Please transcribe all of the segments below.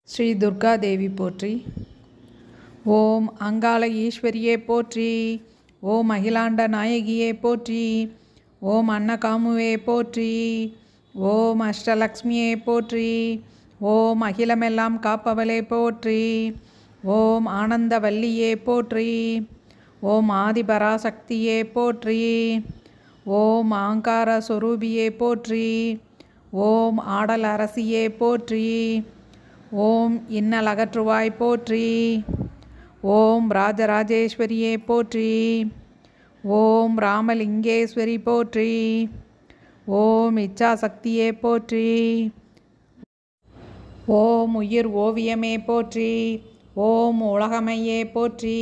ஸ்ரீ துர்கா தேவி போற்றி. ஓம் அங்காள ஈஸ்வரியே போற்றி. ஓம் அகிலாண்ட நாயகியே போற்றி. ஓம் அன்னகாமுவே போற்றி. ஓம் அஷ்டலக்ஷ்மியே போற்றி. ஓம் அகிலமெல்லாம் காப்பவளே போற்றி. ஓம் ஆனந்தவல்லியே போற்றி. ஓம் ஆதிபராசக்தியே போற்றி. ஓம் ஆங்கார சொரூபியே போற்றி. ஓம் ஆடல் அரசியே போற்றி. ஓம் இன்னல் அகற்றுவாய் போற்றி. ஓம் ராஜராஜேஸ்வரியே போற்றி. ஓம் ராமலிங்கேஸ்வரி போற்றி. ஓம் இச்சாசக்தியே போற்றி. ஓம் உயிர் ஓவியமே போற்றி. ஓம் உலகமையே போற்றி.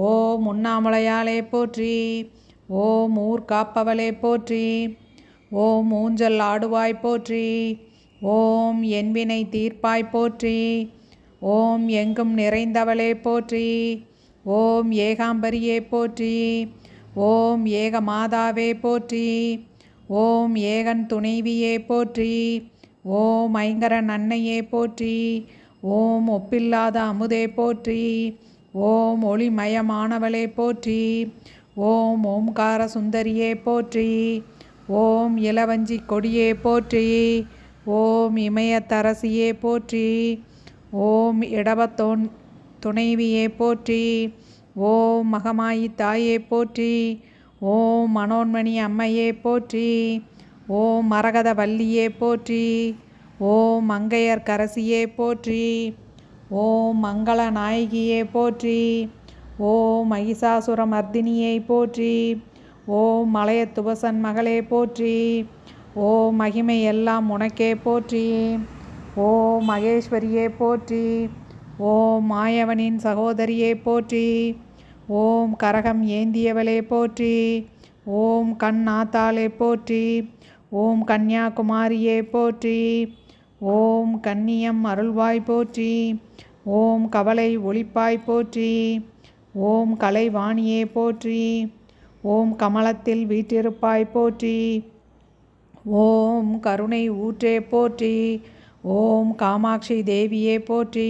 ஓம் உண்ணாமுலையாளே போற்றி. ஓம் ஊர் காப்பவளே போற்றி. ஓம் ஊஞ்சல் ஆடுவாய் போற்றி. ஓம் என்பினை தீர்ப்பாய் போற்றி. ஓம் எங்கும் நிறைந்தவளே போற்றி. ஓம் ஏகாம்பரியே போற்றி. ஓம் ஏக மாதாவே போற்றி. ஓம் ஏகன் துணைவியே போற்றி. ஓம் ஐங்கரன் அன்னையே போற்றி. ஓம் ஒப்பில்லாத அமுதே போற்றி. ஓம் ஒளிமயமானவளே போற்றி. ஓம் ஓம்கார சுந்தரியே போற்றி. ஓம் இளவஞ்சி கொடியே போற்றி. ஓம் இமயத்தரசியே போற்றி. ஓம் இடவத்தோன் துணைவியே போற்றி. ஓம் மகமாயி தாயே போற்றி. ஓம் மனோன்மணி அம்மையே போற்றி. ஓம் மரகத வல்லியே போற்றி. ஓம் மங்கையர் கரசியே போற்றி. ஓம் மங்கள நாயகியே போற்றி. ஓம் மகிஷாசுர மர்தினியை போற்றி. ஓம் மலையத்துவசன் மகளே போற்றி. ஓம் மகிமை எல்லாம் உனக்கே போற்றி. ஓம் மகேஸ்வரியே போற்றி. ஓம் மாயவனின் சகோதரியே போற்றி. ஓம் கரகம் ஏந்தியவளே போற்றி. ஓம் கண்ணாத்தாளே போற்றி. ஓம் கன்னியாகுமாரியே போற்றி. ஓம் கன்னியம் அருள்வாய் போற்றி. ஓம் கவலை ஒளிப்பாய் போற்றி. ஓம் கலைவாணியே போற்றி. ஓம் கமலத்தில் வீற்றிருப்பாய் போற்றி. ஓம் கருணை ஊற்றே போற்றி. ஓம் காமாட்சி தேவியே போற்றி.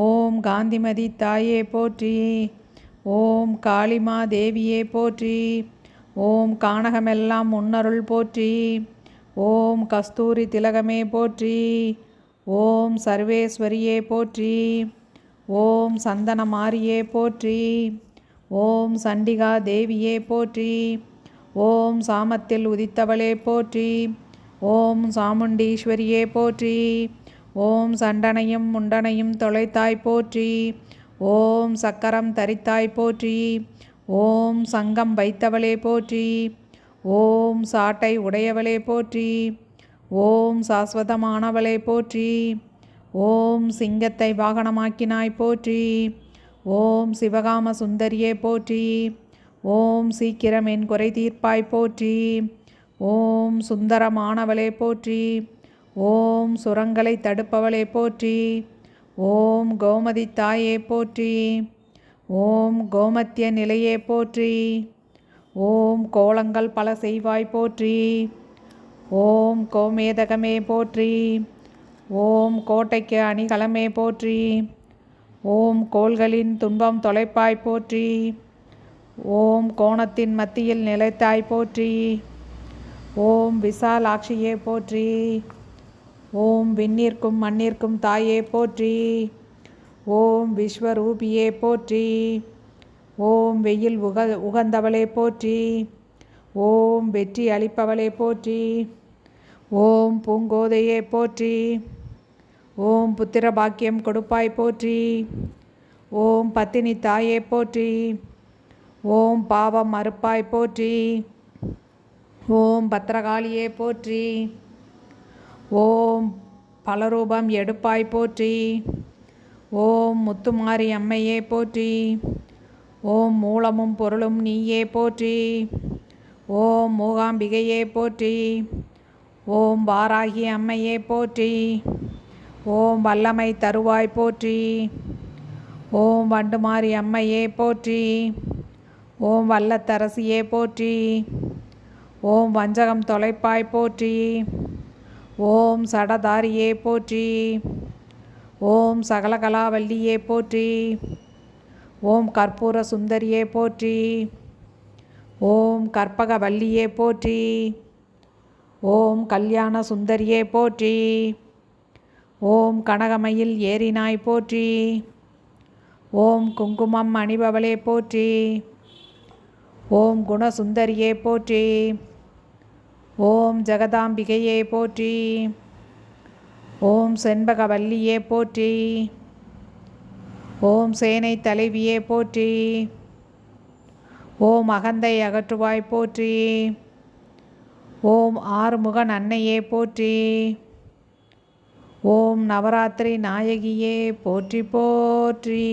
ஓம் காந்திமதி தாயே போற்றி. ஓம் காளிமா தேவியே போற்றி. ஓம் கானகமெல்லாம் முன்னருள் போற்றி. ஓம் கஸ்தூரி திலகமே போற்றி. ஓம் சர்வேஸ்வரியே போற்றி. ஓம் சந்தனமாரியே போற்றி. ஓம் சண்டிகா தேவியே போற்றி. ஓம் சாமத்தில் உதித்தவளே போற்றி. ஓம் சாமுண்டீஸ்வரியே போற்றி. ஓம் சண்டனையும் முண்டனையும் தொலைத்தாய் போற்றி. ஓம் சக்கரம் தரித்தாய் போற்றி. ஓம் சங்கம் வைத்தவளே போற்றி. ஓம் சாட்டை உடையவளே போற்றி. ஓம் சாஸ்வதமானவளே போற்றி. ஓம் சிங்கத்தை வாகனமாக்கினாய் போற்றி. ஓம் சிவகாம சுந்தரியே போற்றி. ஓம் சீக்கிரம் என் குறை தீர்ப்பாய் போற்றி. ஓம் சுந்தரமானவளே போற்றி. ஓம் சுரங்களை தடுப்பவளே போற்றி. ஓம் கோமதி தாயே போற்றி. ஓம் கோமத்திய நிலையே போற்றி. ஓம் கோலங்கள் பல செய்வாய் போற்றி. ஓம் கோமேதகமே போற்றி. ஓம் கோட்டைக்கு அணிகலமே போற்றி. ஓம் கோள்களின் துன்பம் தொலைப்பாய் போற்றி. ஓம் கோணத்தின் மத்தியில் நிலைத்தாய் போற்றி. ஓம் விசாலாட்சியே போற்றி. ஓம் விண்ணிற்கும் மண்ணிற்கும் தாயே போற்றி. ஓம் விஸ்வரூபியே போற்றி. ஓம் வெயில் உகந்தவளே போற்றி. ஓம் வெற்றி அளிப்பவளே போற்றி. ஓம் பூங்கோதையே போற்றி. ஓம் புத்திர பாக்கியம் கொடுப்பாய் போற்றி. ஓம் பத்தினி தாயே போற்றி. ஓம் பாவம் மறுப்பாய் போற்றி. ஓம் பத்ரகாளியே போற்றி. ஓம் பலரூபம் எடுப்பாய் போற்றி. ஓம் முத்துமாரி அம்மையே போற்றி. ஓம் மூலமும் பொருளும் நீயே போற்றி. ஓம் மூகாம்பிகையே போற்றி. ஓம் வாராகி அம்மையே போற்றி. ஓம் வல்லமை தருவாய் போற்றி. ஓம் வண்டுமாரி அம்மையே போற்றி. ஓம் வல்லத்தரசியே போற்றி. ஓம் வஞ்சகம் தொலைப்பாய் போற்றி. ஓம் சடதாரியே போற்றி. ஓம் சகலகலாவல்லியே போற்றி. ஓம் கற்பூர சுந்தரியே போற்றி. ஓம் கற்பகவல்லியே போற்றி. ஓம் கல்யாண சுந்தரியே போற்றி. ஓம் கனகமயில் ஏறினாய் போற்றி. ஓம் குங்குமம் அணிபவளே போற்றி. ஓம் குணசுந்தரியே போற்றி. ஓம் ஜெகதாம்பிகையே போற்றி. ஓம் செண்பகவல்லியே போற்றி. ஓம் சேனை தலைவியே போற்றி. ஓம் அகந்தை அகற்றுவாய் போற்றி. ஓம் ஆறுமுகன் அன்னையே போற்றி. ஓம் நவராத்திரி நாயகியே போற்றி போற்றி.